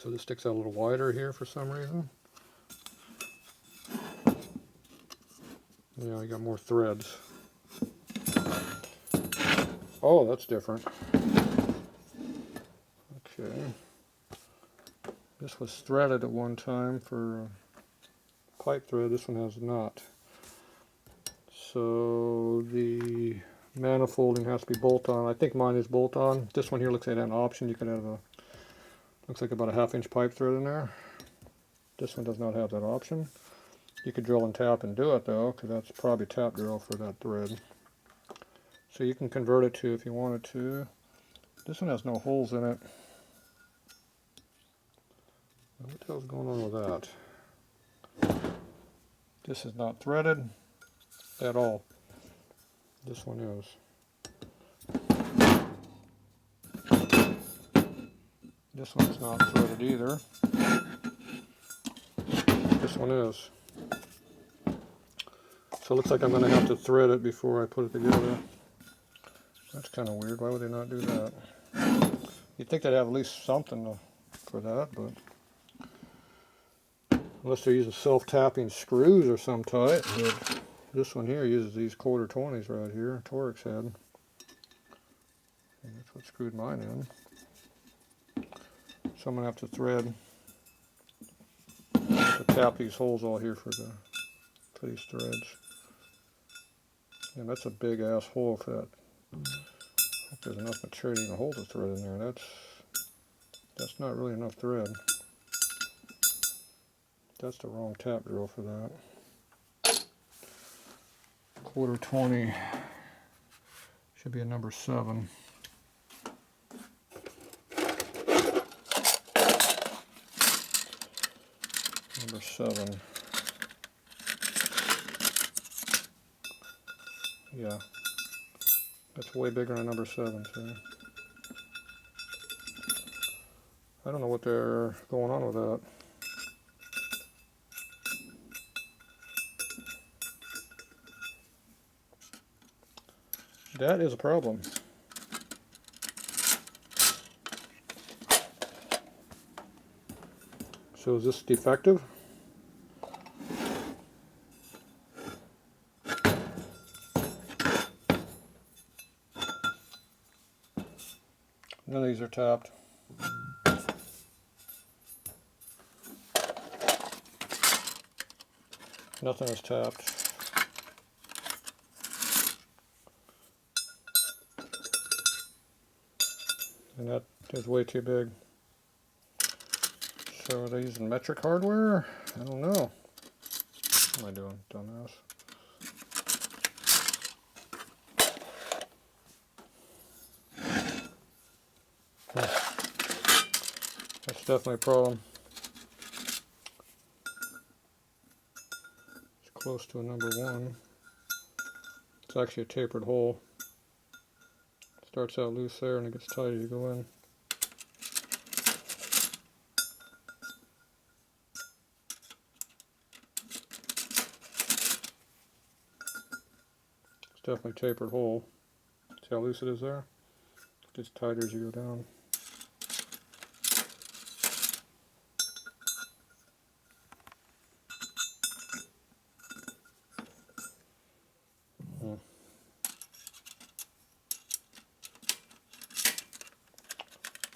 So this sticks out a little wider here for some reason. Yeah, I got more threads. Oh, that's different. Okay. This was threaded at one time for pipe thread. This one has not. So the manifolding has to be bolt-on. I think mine is bolt-on. This one here looks like an option. You could have a, looks like about a 1/2 inch pipe thread in there. This one does not have that option. You could drill and tap and do it though, because that's probably tap drill for that thread. So you can convert it to if you wanted to. This one has no holes in it. What the hell's going on with that? This is not threaded at all. This one is. This one's not threaded either. This one is. So it looks like I'm going to have to thread it before I put it together. That's kind of weird. Why would they not do that? You'd think they'd have at least something for that, but unless they're using self-tapping screws or some type. But this one here uses these 1/4-20s right here, Torx head. And that's what screwed mine in. So I'm going to have to thread, to tap these holes all here for these threads. And that's a big ass hole for that. If there's enough material to hold the thread in there. That's not really enough thread. That's the wrong tap drill for that. 1/4-20 should be a number 7. Number 7. Yeah. That's way bigger than number 7, see? I don't know what they're going on with that. That is a problem. So is this defective? None of these are tapped. Nothing is tapped. And that is way too big. So are they using metric hardware? I don't know. What am I doing, dumbass? That's definitely a problem. It's close to a number 1. It's actually a tapered hole. Starts out loose there and it gets tight as you go in. It's definitely a tapered hole. See how loose it is there? It gets tighter as you go down.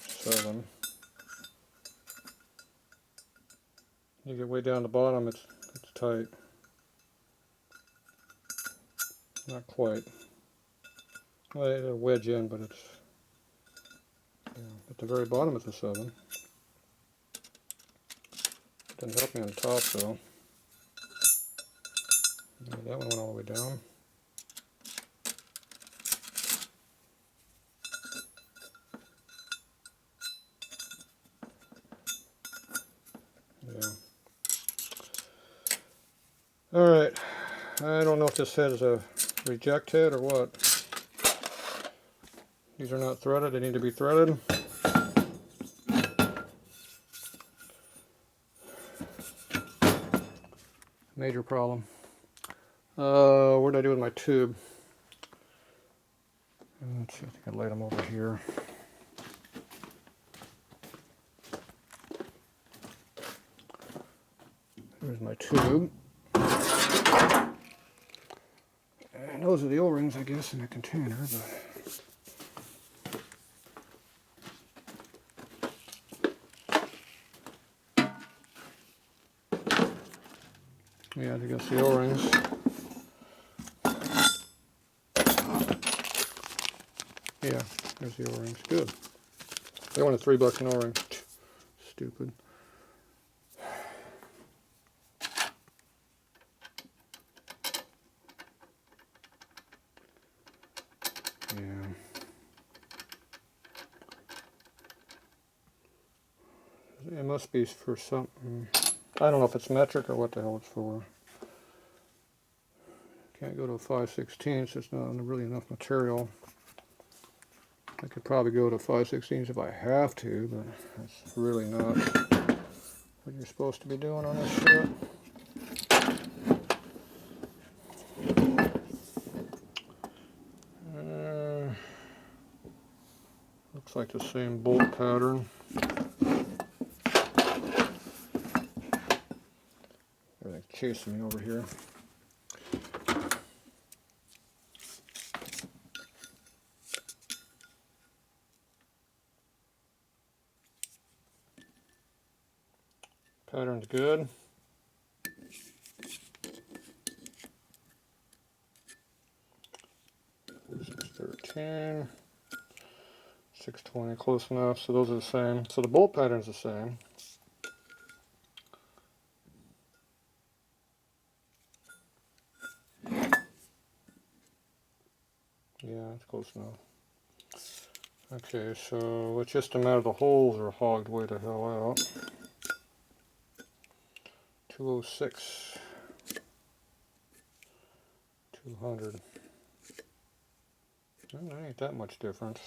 Seven. You get way down the bottom, it's tight. Not quite. Well, it'll wedge in, but it's, yeah, at the very bottom it's a 7. Doesn't help me on the top though. Yeah, that one went all the way down. Yeah. Alright. I don't know if this head is a reject head or what. These are not threaded, they need to be threaded. Major problem. What did I do with my tube? Let's see, I think I laid them over here. There's my tube. And those are the O-rings, I guess, in the container. Yeah, I guess the O-rings. Yeah, there's the O-rings. Good. They wanted $3 an O-ring. Stupid. Yeah. It must be for something. I don't know if it's metric or what the hell it's for. Can't go to a 5/16. There's not really enough material. I could probably go to 5/16 if I have to, but that's really not what you're supposed to be doing on this shit. Looks like the same bolt pattern. Everything's chasing me over here. Pattern's good. This is 13. 620, close enough. So those are the same. So the bolt pattern's the same. Yeah, it's close enough. Okay, so it's just a matter of the holes are hogged way the hell out. 206. 200. Well, there ain't that much difference.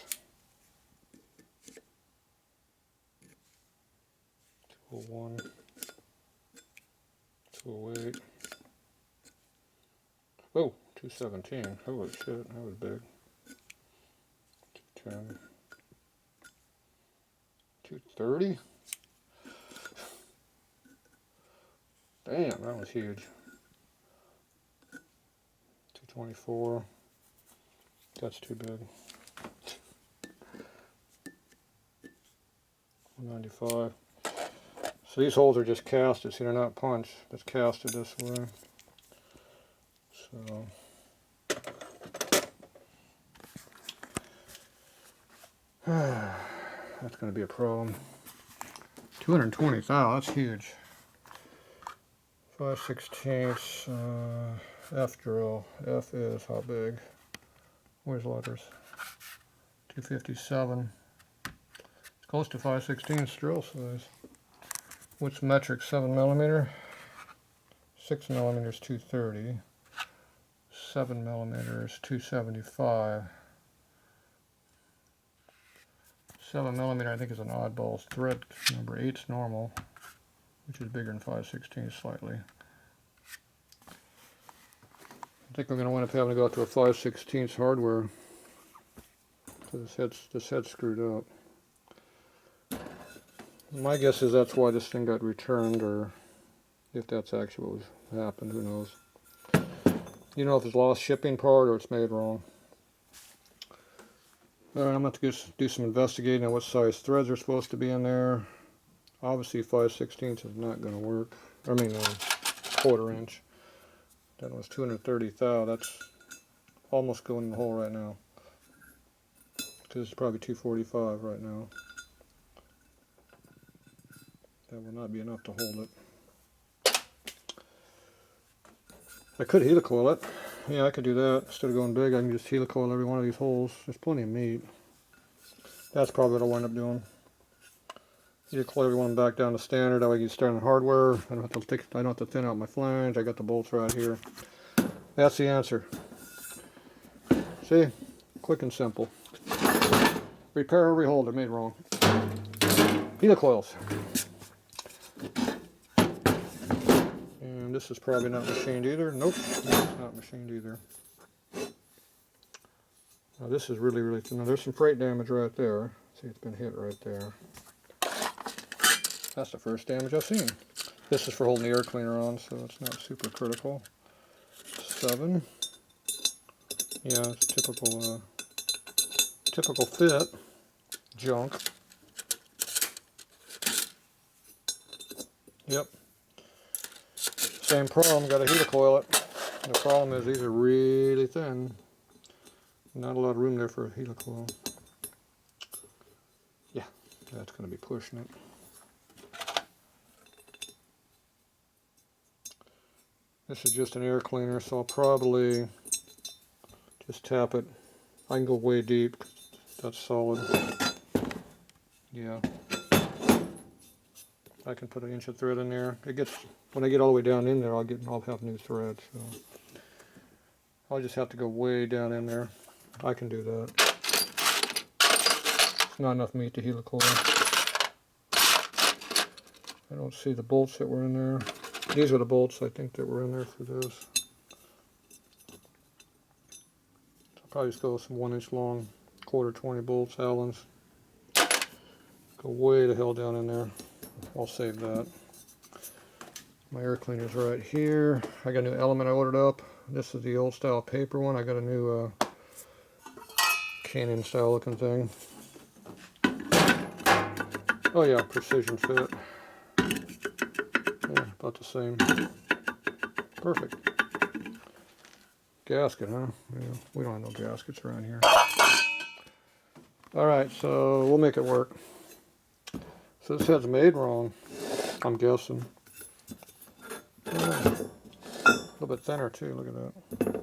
201. 208. Oh, 217. Holy shit, that was big. 210. 230. Damn, that was huge. 224. That's too big. 195. So these holes are just casted, see they're not punched. It's casted this way. So that's going to be a problem. 220 thou, that's huge. 5/16 F drill. F is how big? Where's letters? 257. It's close to 5/16 drill size. What's metric? 7mm. 6mm is 230. 7mm is 275. 7mm I think is an oddball thread. Number 8's normal, which is bigger than 5/16 slightly. I think we're going to wind up having to go out to a 5/16 hardware. So this head's screwed up. My guess is that's why this thing got returned, or if that's actually what happened, who knows. You know if it's lost shipping part or it's made wrong. Alright, I'm going to have to do some investigating on what size threads are supposed to be in there. Obviously 5/16 is not going to work. I mean 1/4 inch. That was 230 thou. That's almost going in the hole right now. Because it's probably 245 right now. That will not be enough to hold it. I could helicoil it. Yeah, I could do that. Instead of going big, I can just helicoil every one of these holes. There's plenty of meat. That's probably what I'll wind up doing. Helicoil every one back down to standard. That way you start on hardware. I don't have to thin out my flange. I got the bolts right here. That's the answer. See? Quick and simple. Repair every hole they made wrong. Helicoils. And this is probably not machined either. Nope, it's not machined either. Now this is really, really thin. Now there's some freight damage right there. See, it's been hit right there. That's the first damage I've seen. This is for holding the air cleaner on, so it's not super critical. 7. Yeah, it's typical fit junk. Yep. Same problem, got to helicoil it. The problem is these are really thin. Not a lot of room there for a helicoil. Yeah, that's going to be pushing it. This is just an air cleaner, so I'll probably just tap it. I can go way deep, 'cause that's solid. Yeah. I can put an inch of thread in there. It gets, when I get all the way down in there, I'll have new thread. So I'll just have to go way down in there. I can do that. It's not enough meat to helicoil. I don't see the bolts that were in there. These are the bolts I think that were in there for this. So I'll probably just go with some 1-inch long, 1/4 20 bolts, Allens. Go way the hell down in there. I'll save that. My air cleaner's right here. I got a new element I ordered up. This is the old style paper one. I got a new Canon style looking thing. Oh yeah, precision fit. Yeah, about the same. Perfect. Gasket, huh? Yeah, we don't have no gaskets around here. Alright, so we'll make it work. So this head's made wrong, I'm guessing. A little bit thinner too, look at that.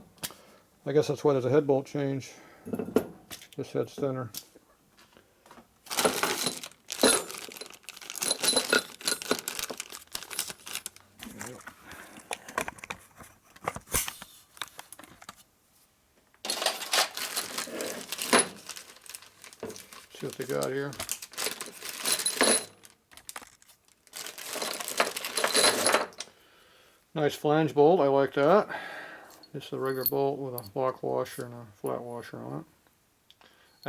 I guess that's why there's a head bolt change. This head's thinner. See what they got here. Nice flange bolt, I like that. This is a regular bolt with a lock washer and a flat washer on it.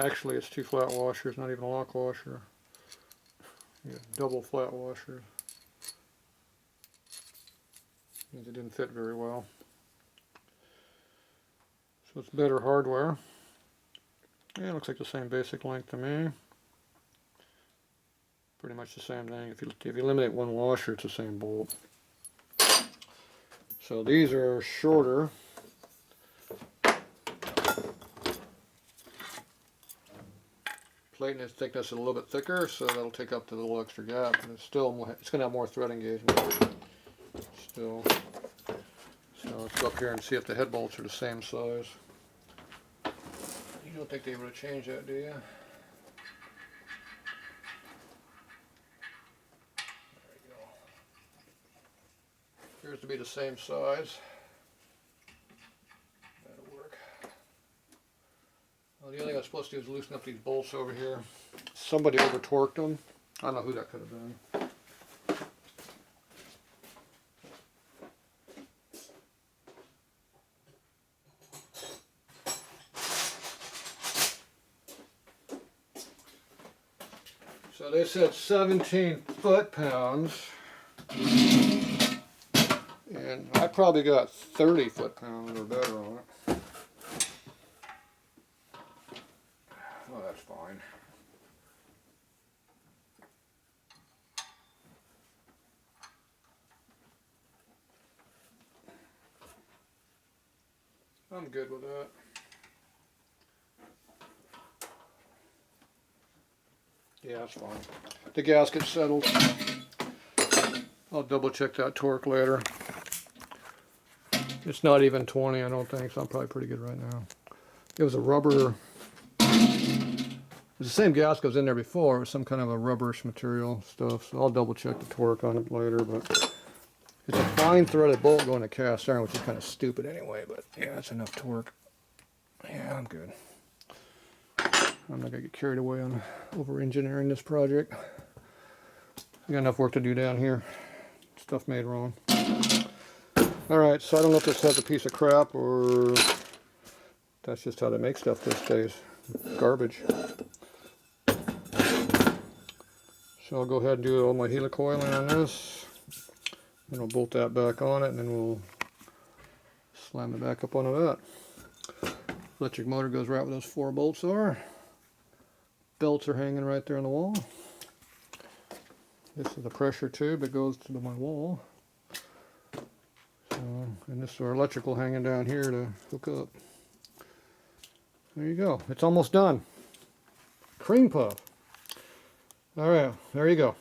Actually, it's 2 flat washers, not even a lock washer. You got double flat washers. Means it didn't fit very well. So it's better hardware. Yeah, it looks like the same basic length to me. Pretty much the same thing. If you eliminate 1 washer, it's the same bolt. So these are shorter. Plate and its thickness is a little bit thicker, so that'll take up the little extra gap. And it's going to have more thread engagement. Still. So let's go up here and see if the head bolts are the same size. You don't think they would have changed that, do you? Appears to be the same size. That'll work. Well, the other thing I was supposed to do is loosen up these bolts over here. Somebody over torqued them. I don't know who that could have been. So they said 17 foot-pounds. And I probably got 30 foot-pounds or better on it. Oh, that's fine. I'm good with that. Yeah, that's fine. The gasket's settled. I'll double check that torque later. It's not even 20, I don't think, so I'm probably pretty good right now. It was a rubber, it was the same gasket that was in there before. It was some kind of a rubberish material stuff, so I'll double check the torque on it later. But it's a fine threaded bolt going to cast iron, which is kind of stupid anyway, but yeah, that's enough torque. Yeah, I'm good. I'm not going to get carried away on over-engineering this project. I got enough work to do down here. Stuff made wrong. Alright, so I don't know if this has a piece of crap or that's just how they make stuff these days. Garbage. So I'll go ahead and do all my helicoiling on this. Then we'll bolt that back on it, and then we'll slam it back up onto that. Electric motor goes right where those 4 bolts are. Belts are hanging right there on the wall. This is the pressure tube that goes to my wall. So, and this is our electrical hanging down here to hook up. There you go. It's almost done. Cream puff. Alright, there you go.